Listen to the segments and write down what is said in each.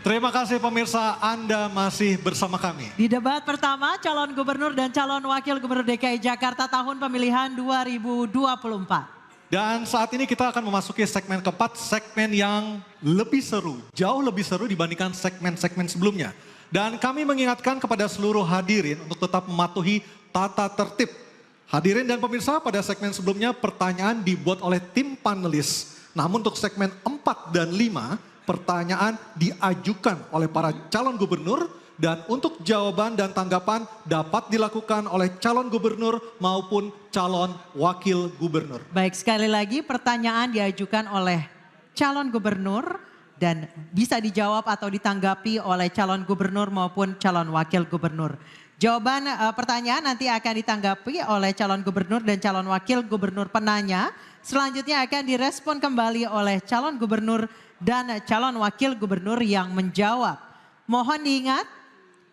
Terima kasih pemirsa, Anda masih bersama kami. Di debat pertama, calon gubernur dan calon wakil gubernur DKI Jakarta tahun pemilihan 2024. Dan saat ini kita akan memasuki segmen keempat, segmen yang lebih seru, jauh lebih seru dibandingkan segmen-segmen sebelumnya. Dan kami mengingatkan kepada seluruh hadirin untuk tetap mematuhi tata tertib. Hadirin dan pemirsa, pada segmen sebelumnya pertanyaan dibuat oleh tim panelis. Namun untuk segmen 4 dan 5, pertanyaan diajukan oleh para calon gubernur dan untuk jawaban dan tanggapan dapat dilakukan oleh calon gubernur maupun calon wakil gubernur. Baik, sekali lagi pertanyaan diajukan oleh calon gubernur dan bisa dijawab atau ditanggapi oleh calon gubernur maupun calon wakil gubernur. Jawaban pertanyaan nanti akan ditanggapi oleh calon gubernur dan calon wakil gubernur penanya. Selanjutnya akan direspon kembali oleh calon gubernur dan calon wakil gubernur yang menjawab. Mohon diingat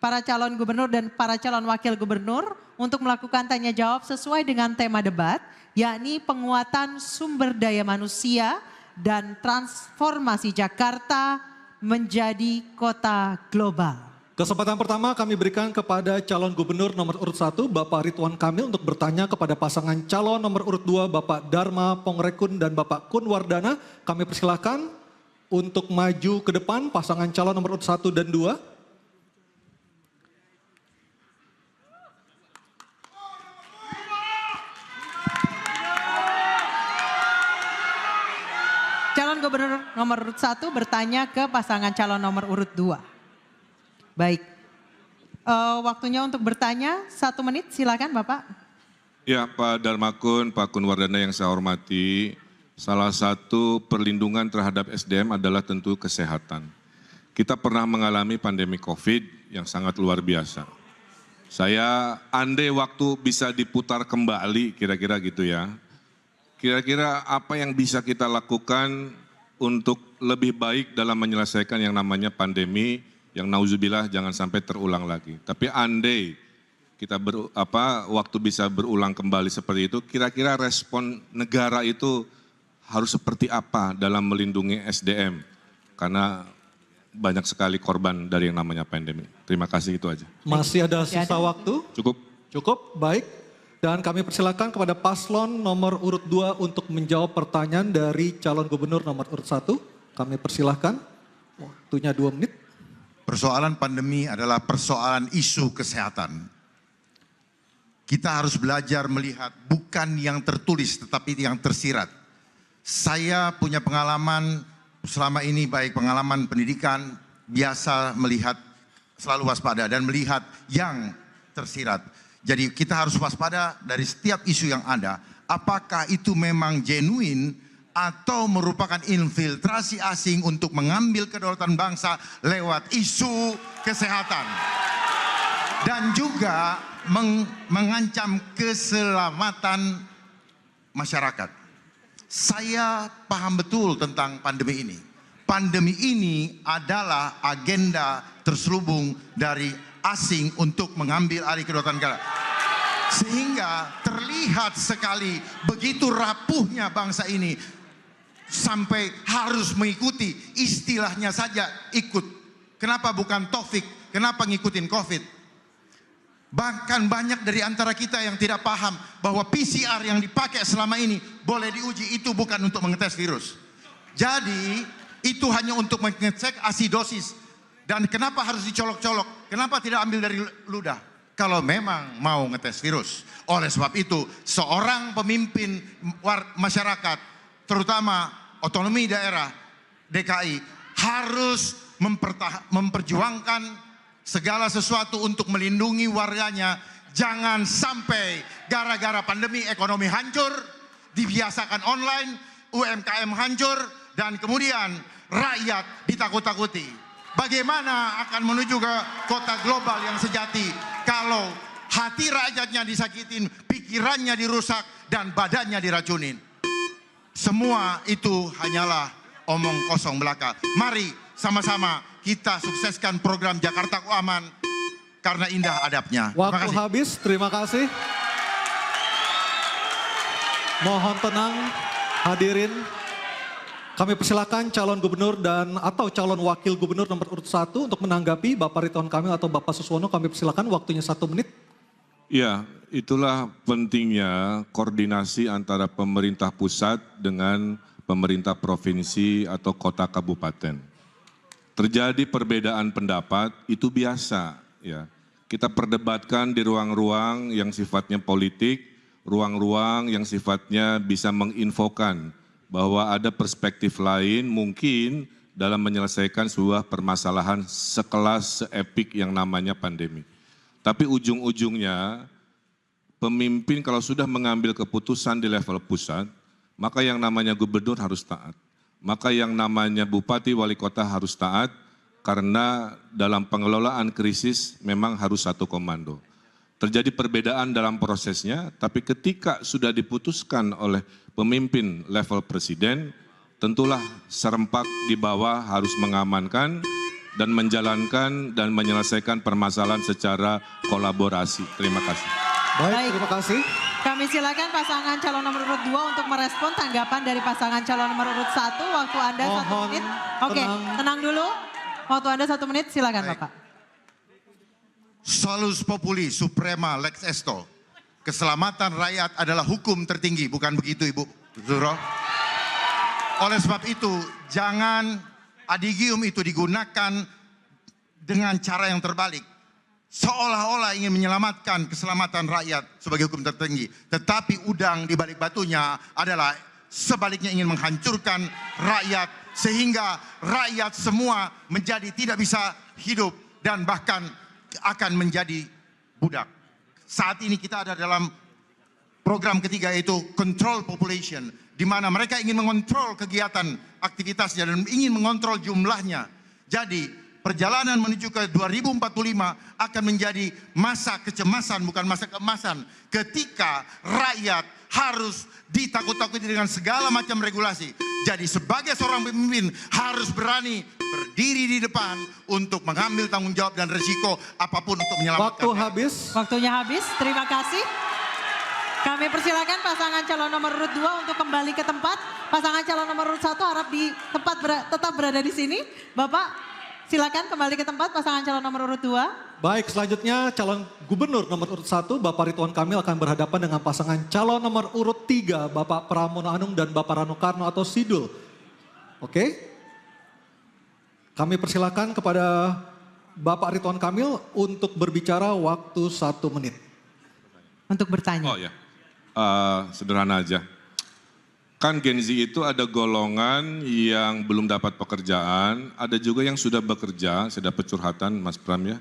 para calon gubernur dan para calon wakil gubernur untuk melakukan tanya jawab sesuai dengan tema debat, yakni penguatan sumber daya manusia dan transformasi Jakarta menjadi kota global. Kesempatan pertama kami berikan kepada calon gubernur nomor urut 1 Bapak Ridwan Kamil untuk bertanya kepada pasangan calon nomor urut 2 Bapak Dharma Pongrekun dan Bapak Kun Wardana. Kami persilahkan untuk maju ke depan pasangan calon nomor urut 1 dan 2. Calon gubernur nomor urut 1 bertanya ke pasangan calon nomor urut 2. Baik, waktunya untuk bertanya 1 menit, silakan Bapak. Ya, Pak Dharmakun, Pak Kun Wardana yang saya hormati, salah satu perlindungan terhadap SDM adalah tentu kesehatan. Kita pernah mengalami pandemi COVID yang sangat luar biasa. Saya andai waktu bisa diputar kembali, kira-kira gitu ya. Kira-kira apa yang bisa kita lakukan untuk lebih baik dalam menyelesaikan yang namanya pandemi, yang nauzubillah jangan sampai terulang lagi. Tapi andai kita waktu bisa berulang kembali seperti itu, kira-kira respon negara itu harus seperti apa dalam melindungi SDM? Karena banyak sekali korban dari yang namanya pandemi. Terima kasih, itu aja. Masih ada sisa waktu? Cukup? Cukup, baik. Dan kami persilakan kepada paslon nomor urut 2 untuk menjawab pertanyaan dari calon gubernur nomor urut 1. Kami persilahkan, waktunya 2 menit. Persoalan pandemi adalah persoalan isu kesehatan. Kita harus belajar melihat bukan yang tertulis tetapi yang tersirat. Saya punya pengalaman selama ini, baik pengalaman pendidikan, biasa melihat, selalu waspada dan melihat yang tersirat. Jadi kita harus waspada dari setiap isu yang ada. Apakah itu memang genuine atau merupakan infiltrasi asing untuk mengambil kedaulatan bangsa lewat isu kesehatan. Dan juga mengancam keselamatan masyarakat. Saya paham betul tentang pandemi ini. Pandemi ini adalah agenda terselubung dari asing untuk mengambil alih kedaulatan negara. Sehingga terlihat sekali begitu rapuhnya bangsa ini sampai harus mengikuti, istilahnya saja ikut. Kenapa bukan Taufik? Kenapa ngikutin COVID? Bahkan banyak dari antara kita yang tidak paham bahwa PCR yang dipakai selama ini boleh diuji, itu bukan untuk mengetes virus. Jadi itu hanya untuk mengecek asidosis. Dan kenapa harus dicolok-colok? Kenapa tidak ambil dari ludah? Kalau memang mau ngetes virus. Oleh sebab itu, seorang pemimpin masyarakat, terutama otonomi daerah DKI, harus memperjuangkan segala sesuatu untuk melindungi warganya. Jangan sampai gara-gara pandemi ekonomi hancur, dibiasakan online, UMKM hancur, dan kemudian rakyat ditakut-takuti. Bagaimana akan menuju ke kota global yang sejati kalau hati rakyatnya disakitin, pikirannya dirusak, dan badannya diracunin? Semua itu hanyalah omong kosong belaka. Mari sama-sama kita sukseskan program Jakartaku Aman karena indah adabnya. Waktu habis, terima kasih. Mohon tenang hadirin. Kami persilakan calon gubernur dan atau calon wakil gubernur nomor urut 1 untuk menanggapi Bapak Ridwan Kamil atau Bapak Suswono. Kami persilakan, waktunya 1 menit. Ya, itulah pentingnya koordinasi antara pemerintah pusat dengan pemerintah provinsi atau kota kabupaten. Terjadi perbedaan pendapat itu biasa, ya. Kita perdebatkan di ruang-ruang yang sifatnya politik, ruang-ruang yang sifatnya bisa menginfokan bahwa ada perspektif lain mungkin dalam menyelesaikan sebuah permasalahan sekelas seepik yang namanya pandemi. Tapi ujung-ujungnya pemimpin kalau sudah mengambil keputusan di level pusat, maka yang namanya gubernur harus taat. Maka yang namanya bupati wali kota harus taat karena dalam pengelolaan krisis memang harus satu komando. Terjadi perbedaan dalam prosesnya, tapi ketika sudah diputuskan oleh pemimpin level presiden, tentulah serempak di bawah harus mengamankan dan menjalankan dan menyelesaikan permasalahan secara kolaborasi. Terima kasih. Baik, terima kasih. Kami silakan pasangan calon nomor urut 2 untuk merespon tanggapan dari pasangan calon nomor urut 1. Waktu Anda 1 Mohon menit. Oke, tenang dulu. Waktu Anda 1 menit, silakan Baik. Bapak. Solus populi suprema lex esto. Keselamatan rakyat adalah hukum tertinggi, bukan begitu Ibu Zuro? Oleh sebab itu, jangan adigium itu digunakan dengan cara yang terbalik. Seolah-olah ingin menyelamatkan keselamatan rakyat sebagai hukum tertinggi. Tetapi udang di balik batunya adalah sebaliknya ingin menghancurkan rakyat. Sehingga rakyat semua menjadi tidak bisa hidup dan bahkan akan menjadi budak. Saat ini kita ada dalam program ketiga yaitu control population, di mana mereka ingin mengontrol kegiatan aktivitasnya dan ingin mengontrol jumlahnya. Jadi perjalanan menuju ke 2045 akan menjadi masa kecemasan bukan masa keemasan, ketika rakyat harus ditakut-takuti dengan segala macam regulasi. Jadi sebagai seorang pemimpin harus berani berdiri di depan untuk mengambil tanggung jawab dan risiko apapun untuk menyelamatkan. Waktu habis. Waktunya habis, terima kasih. Kami persilakan pasangan calon nomor urut 2 untuk kembali ke tempat. Pasangan calon nomor urut 1 harap di tempat tetap berada di sini. Bapak, silakan kembali ke tempat pasangan calon nomor urut 2. Baik, selanjutnya calon gubernur nomor urut 1 Bapak Ridwan Kamil akan berhadapan dengan pasangan calon nomor urut 3 Bapak Pramono Anung dan Bapak Rano Karno atau Sidul. Oke? Kami persilakan kepada Bapak Ridwan Kamil untuk berbicara waktu 1 menit. Untuk bertanya. Oh ya, sederhana aja. Kan Gen Z itu ada golongan yang belum dapat pekerjaan, ada juga yang sudah bekerja, saya dapat curhatan Mas Pram ya.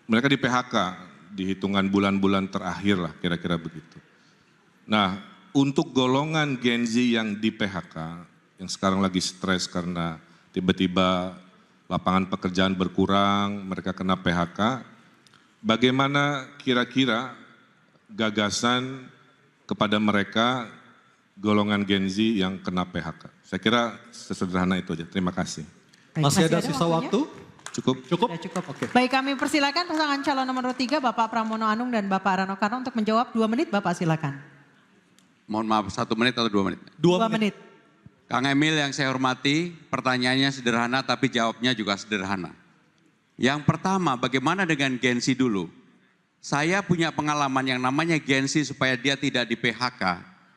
Mereka di PHK, di hitungan bulan-bulan terakhir lah kira-kira begitu. Nah, untuk golongan Gen Z yang di PHK, yang sekarang lagi stres karena tiba-tiba lapangan pekerjaan berkurang, mereka kena PHK, bagaimana kira-kira gagasan kepada mereka golongan Gen Z yang kena PHK? Saya kira sesederhana itu aja. Terima kasih. Baik, Masih ada sisa waktunya? waktu? Cukup? Cukup? Sudah cukup. Oke. Baik, kami persilakan pasangan calon nomor 3 Bapak Pramono Anung dan Bapak Rano Karno untuk menjawab 2 menit. Bapak silakan. Mohon maaf, 1 menit atau 2 menit? 2 2 menit. menit. Kang Emil yang saya hormati, pertanyaannya sederhana tapi jawabnya juga sederhana. Yang pertama, bagaimana dengan Gen Z dulu? Saya punya pengalaman yang namanya Gen Z supaya dia tidak di PHK.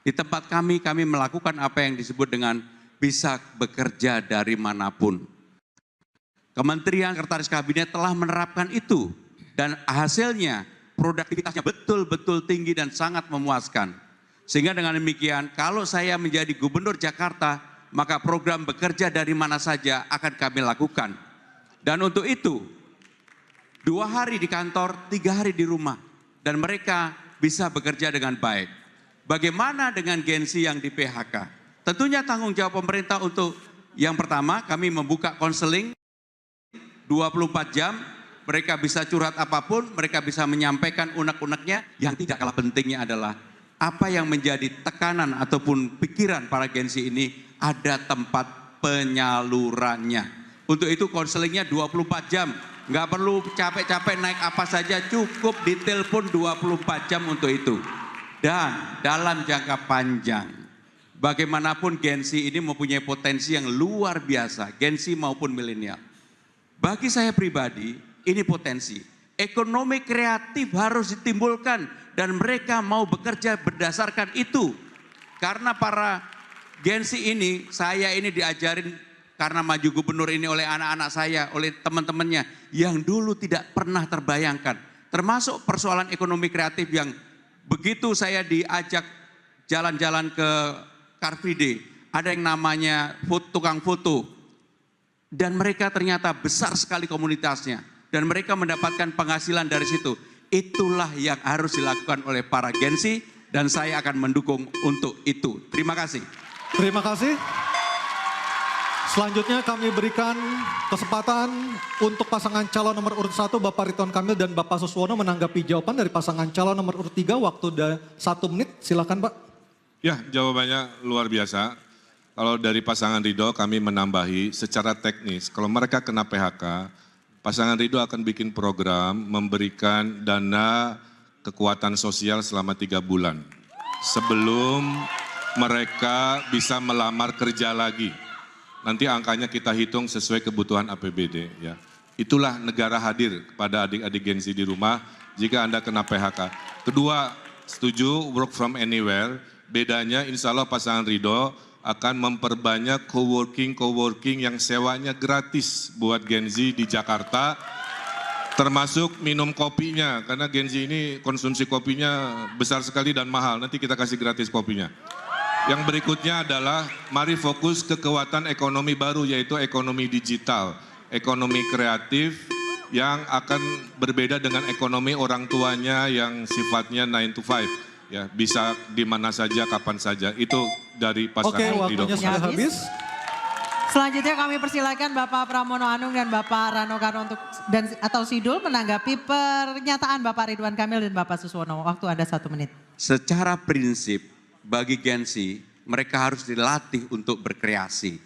Di tempat kami melakukan apa yang disebut dengan bisa bekerja dari manapun. Kementerian Sekretaris Kabinet telah menerapkan itu dan hasilnya produktivitasnya betul-betul tinggi dan sangat memuaskan. Sehingga dengan demikian kalau saya menjadi gubernur Jakarta maka program bekerja dari mana saja akan kami lakukan. Dan untuk itu 2 hari di kantor, 3 hari di rumah dan mereka bisa bekerja dengan baik. Bagaimana dengan Gen Z yang di PHK? Tentunya tanggung jawab pemerintah untuk yang pertama kami membuka konseling 24 jam, mereka bisa curhat apapun, mereka bisa menyampaikan unek-uneknya. Yang tidak kalah pentingnya adalah apa yang menjadi tekanan ataupun pikiran para Gen Z ini ada tempat penyalurannya. Untuk itu konselingnya 24 jam, nggak perlu capek-capek naik apa saja, cukup ditelepon 24 jam untuk itu. Dan dalam jangka panjang, Bagaimanapun Gen Z ini mempunyai potensi yang luar biasa, Gen Z maupun milenial. Bagi saya pribadi, ini potensi. Ekonomi kreatif harus ditimbulkan dan mereka mau bekerja berdasarkan itu. Karena para Gen Z ini, saya ini diajarin karena maju gubernur ini oleh anak-anak saya, oleh teman-temannya yang dulu tidak pernah terbayangkan. Termasuk persoalan ekonomi kreatif yang begitu saya diajak jalan-jalan ke Car Free Day, ada yang namanya tukang foto. Dan mereka ternyata besar sekali komunitasnya. Dan mereka mendapatkan penghasilan dari situ. Itulah yang harus dilakukan oleh para Gen Z dan saya akan mendukung untuk itu. Terima kasih. Terima kasih. Selanjutnya kami berikan kesempatan untuk pasangan calon nomor urut 1 Bapak Ridwan Kamil dan Bapak Suswono menanggapi jawaban dari pasangan calon nomor urut 3. Waktu 1 menit, silakan Pak. Ya, jawabannya luar biasa. Kalau dari pasangan Ridho kami menambahi secara teknis, kalau mereka kena PHK, pasangan Ridho akan bikin program memberikan dana kekuatan sosial selama 3 bulan. Sebelum mereka bisa melamar kerja lagi. Nanti angkanya kita hitung sesuai kebutuhan APBD. Ya. Itulah negara hadir kepada adik-adik Gen Z di rumah jika Anda kena PHK. Kedua, setuju work from anywhere. Bedanya insya Allah pasangan Ridho akan memperbanyak coworking yang sewanya gratis buat Gen Z di Jakarta. Termasuk minum kopinya, karena Gen Z ini konsumsi kopinya besar sekali dan mahal. Nanti kita kasih gratis kopinya. Yang berikutnya adalah mari fokus ke kekuatan ekonomi baru yaitu ekonomi digital, ekonomi kreatif yang akan berbeda dengan ekonomi orang tuanya yang sifatnya 9 to 5. Ya, bisa di mana saja, kapan saja. Itu dari pasangan Ridho. Oke, waktunya sudah habis. Selanjutnya kami persilakan Bapak Pramono Anung dan Bapak Rano Karno atau Sidul menanggapi pernyataan Bapak Ridwan Kamil dan Bapak Suswono. Waktu Anda 1 menit. Secara prinsip bagi Gen Z mereka harus dilatih untuk berkreasi.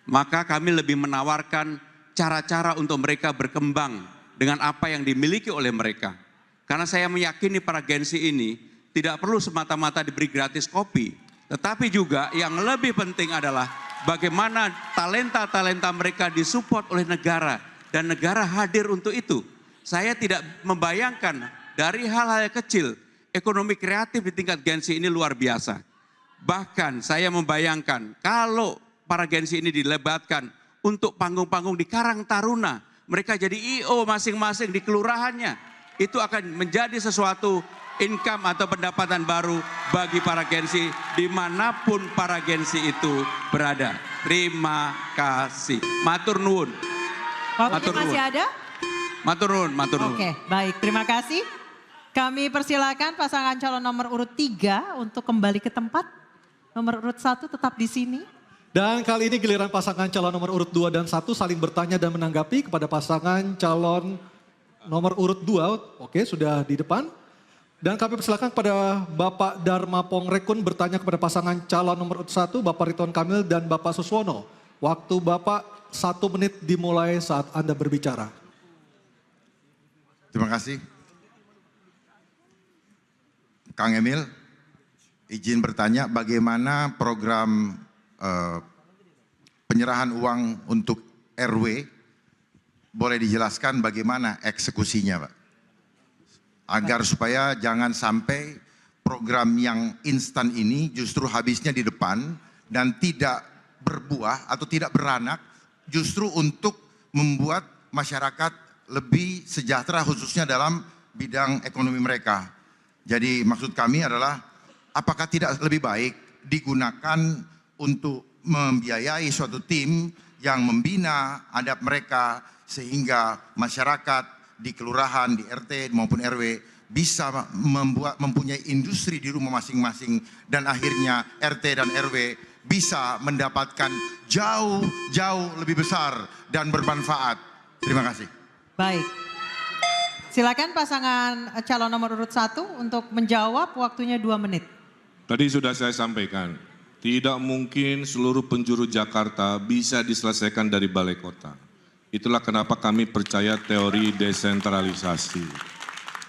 Maka kami lebih menawarkan cara-cara untuk mereka berkembang dengan apa yang dimiliki oleh mereka. Karena saya meyakini para Gen Z ini tidak perlu semata-mata diberi gratis kopi. Tetapi juga yang lebih penting adalah bagaimana talenta-talenta mereka disupport oleh negara. Dan negara hadir untuk itu. Saya tidak membayangkan dari hal-hal kecil, ekonomi kreatif di tingkat Gen Z ini luar biasa. Bahkan saya membayangkan kalau para Gen Z ini dilebatkan untuk panggung-panggung di Karang Taruna. Mereka jadi I.O. masing-masing di kelurahannya. Itu akan menjadi sesuatu income atau pendapatan baru bagi para Gen Z dimanapun para Gen Z itu berada. Terima kasih. Matur nuwun. Waktu masih ada? Matur nuwun, matur nuwun. Oke, baik. Terima kasih. Kami persilakan pasangan calon nomor urut 3 untuk kembali ke tempat. Nomor urut 1 tetap di sini. Dan kali ini giliran pasangan calon nomor urut 2 dan 1 saling bertanya dan menanggapi kepada pasangan calon nomor urut 2. Oke, sudah di depan. Dan kami persilakan kepada Bapak Dharma Pongrekun bertanya kepada pasangan calon nomor urut 1, Bapak Ridwan Kamil dan Bapak Suswono. Waktu Bapak 1 menit dimulai saat Anda berbicara. Terima kasih. Kang Emil, izin bertanya bagaimana program penyerahan uang untuk RW, boleh dijelaskan bagaimana eksekusinya Pak? Agar supaya jangan sampai program yang instan ini justru habisnya di depan dan tidak berbuah atau tidak beranak justru untuk membuat masyarakat lebih sejahtera khususnya dalam bidang ekonomi mereka. Jadi maksud kami adalah apakah tidak lebih baik digunakan untuk membiayai suatu tim yang membina adab mereka sehingga masyarakat di kelurahan, di RT maupun RW bisa mempunyai industri di rumah masing-masing dan akhirnya RT dan RW bisa mendapatkan jauh lebih besar dan bermanfaat. Terima kasih. Baik. Silakan pasangan calon nomor urut 1 untuk menjawab, waktunya 2 menit. Tadi sudah saya sampaikan, tidak mungkin seluruh penjuru Jakarta bisa diselesaikan dari balai kota. Itulah kenapa kami percaya teori desentralisasi.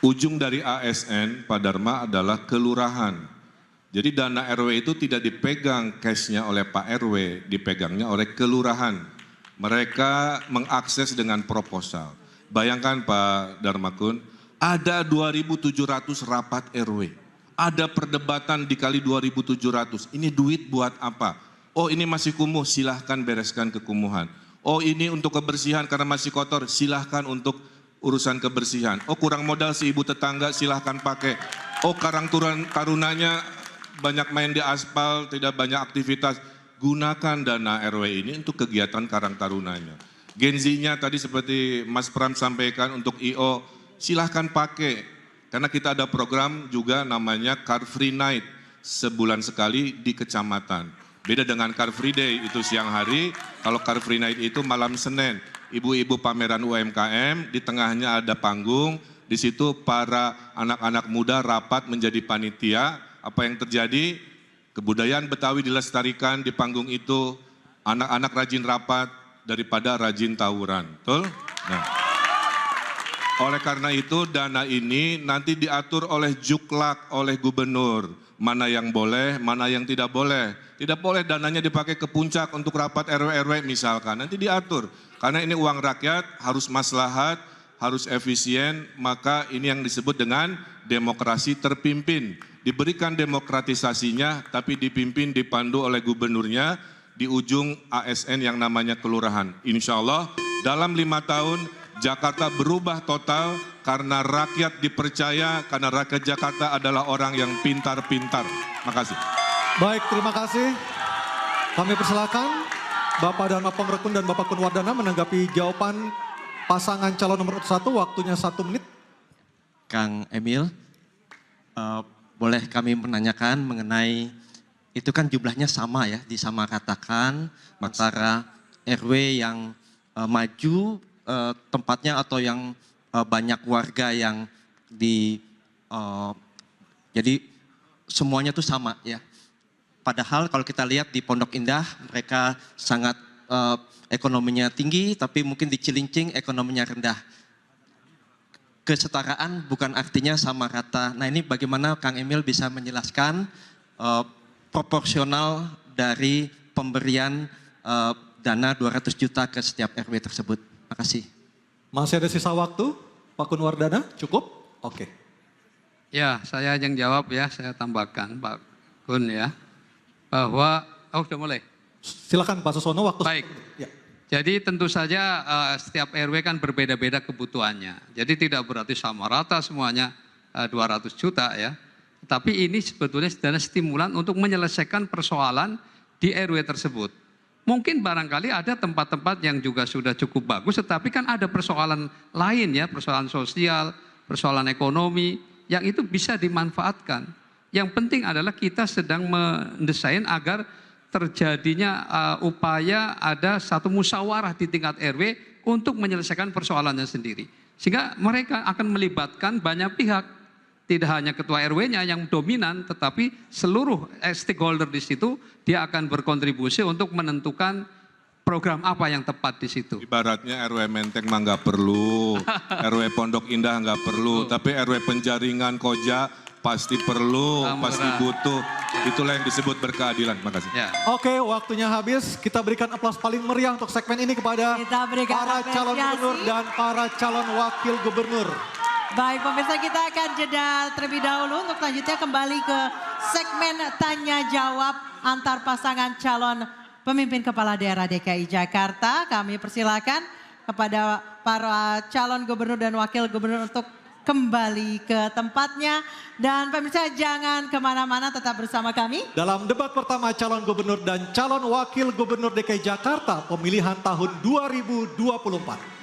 Ujung dari ASN, Pak Dharma, adalah kelurahan. Jadi dana RW itu tidak dipegang cashnya oleh Pak RW, dipegangnya oleh kelurahan. Mereka mengakses dengan proposal. Bayangkan Pak Darmakun, ada 2.700 rapat RW. Ada perdebatan dikali 2.700. Ini duit buat apa? Oh ini masih kumuh, silahkan bereskan kekumuhan. Oh ini untuk kebersihan karena masih kotor, silahkan untuk urusan kebersihan. Oh kurang modal si ibu tetangga, silahkan pakai. Oh Karang Tarunanya banyak main di aspal, tidak banyak aktivitas. Gunakan dana RW ini untuk kegiatan Karang Tarunanya. Gen-Z-nya tadi seperti Mas Pram sampaikan untuk IO, silahkan pakai. Karena kita ada program juga namanya Car Free Night, sebulan sekali di kecamatan. Beda dengan Car Free Day, itu siang hari, kalau Car Free Night itu malam Senin. Ibu-ibu pameran UMKM, di tengahnya ada panggung, di situ para anak-anak muda rapat menjadi panitia. Apa yang terjadi? Kebudayaan Betawi dilestarikan di panggung itu, anak-anak rajin rapat daripada rajin tawuran. Betul? Nah. Oleh karena itu dana ini nanti diatur oleh Juklak, oleh gubernur. Mana yang boleh, mana yang tidak boleh. Tidak boleh dananya dipakai ke puncak untuk rapat RW-RW misalkan. Nanti diatur. Karena ini uang rakyat, harus maslahat, harus efisien, maka ini yang disebut dengan demokrasi terpimpin. Diberikan demokratisasinya, tapi dipimpin, dipandu oleh gubernurnya di ujung ASN yang namanya kelurahan. Insya Allah dalam 5 tahun Jakarta berubah total karena rakyat dipercaya, karena rakyat Jakarta adalah orang yang pintar-pintar. Makasih. Baik, terima kasih. Kami persilakan Bapak Dharma Pongrekun dan Bapak Kun Wardana menanggapi jawaban pasangan calon nomor 1, waktunya 1 menit. Kang Emil, boleh kami menanyakan mengenai, itu kan jumlahnya sama ya, disamaratakan antara RW yang maju tempatnya atau yang banyak warga yang jadi semuanya tuh sama ya. Padahal kalau kita lihat di Pondok Indah mereka sangat ekonominya tinggi, tapi mungkin di Cilincing ekonominya rendah. Kesetaraan bukan artinya sama rata. Nah ini bagaimana Kang Emil bisa menjelaskan proporsional dari pemberian dana 200 juta ke setiap RW tersebut. Makasih. Masih ada sisa waktu, Pak Kun Wardana, cukup? Oke. Ya, saya yang jawab ya, saya tambahkan Pak Kun ya, bahwa, sudah mulai? Silakan Pak Susono, waktu. Baik, ya. Jadi tentu saja setiap RW kan berbeda-beda kebutuhannya, jadi tidak berarti sama rata semuanya 200 juta ya, tapi ini sebetulnya dana stimulan untuk menyelesaikan persoalan di RW tersebut. Mungkin barangkali ada tempat-tempat yang juga sudah cukup bagus, tetapi kan ada persoalan lain ya, persoalan sosial, persoalan ekonomi, yang itu bisa dimanfaatkan. Yang penting adalah kita sedang mendesain agar terjadinya upaya ada satu musyawarah di tingkat RW untuk menyelesaikan persoalannya sendiri. Sehingga mereka akan melibatkan banyak pihak. Tidak hanya ketua RW-nya yang dominan, tetapi seluruh stakeholder di situ dia akan berkontribusi untuk menentukan program apa yang tepat di situ. Ibaratnya RW Menteng mah nggak perlu, RW Pondok Indah nggak perlu, tapi RW Penjaringan Koja pasti perlu, pasti butuh. Itulah yang disebut berkeadilan. Makasih. Ya. Oke, waktunya habis. Kita berikan aplaus paling meriah untuk segmen ini kepada para calon gubernur dan para calon wakil gubernur. Baik pemirsa, kita akan jeda terlebih dahulu untuk selanjutnya kembali ke segmen tanya jawab antar pasangan calon pemimpin kepala daerah DKI Jakarta. Kami persilakan kepada para calon gubernur dan wakil gubernur untuk kembali ke tempatnya. Dan pemirsa jangan kemana-mana, tetap bersama kami. Dalam debat pertama calon gubernur dan calon wakil gubernur DKI Jakarta pemilihan tahun 2024.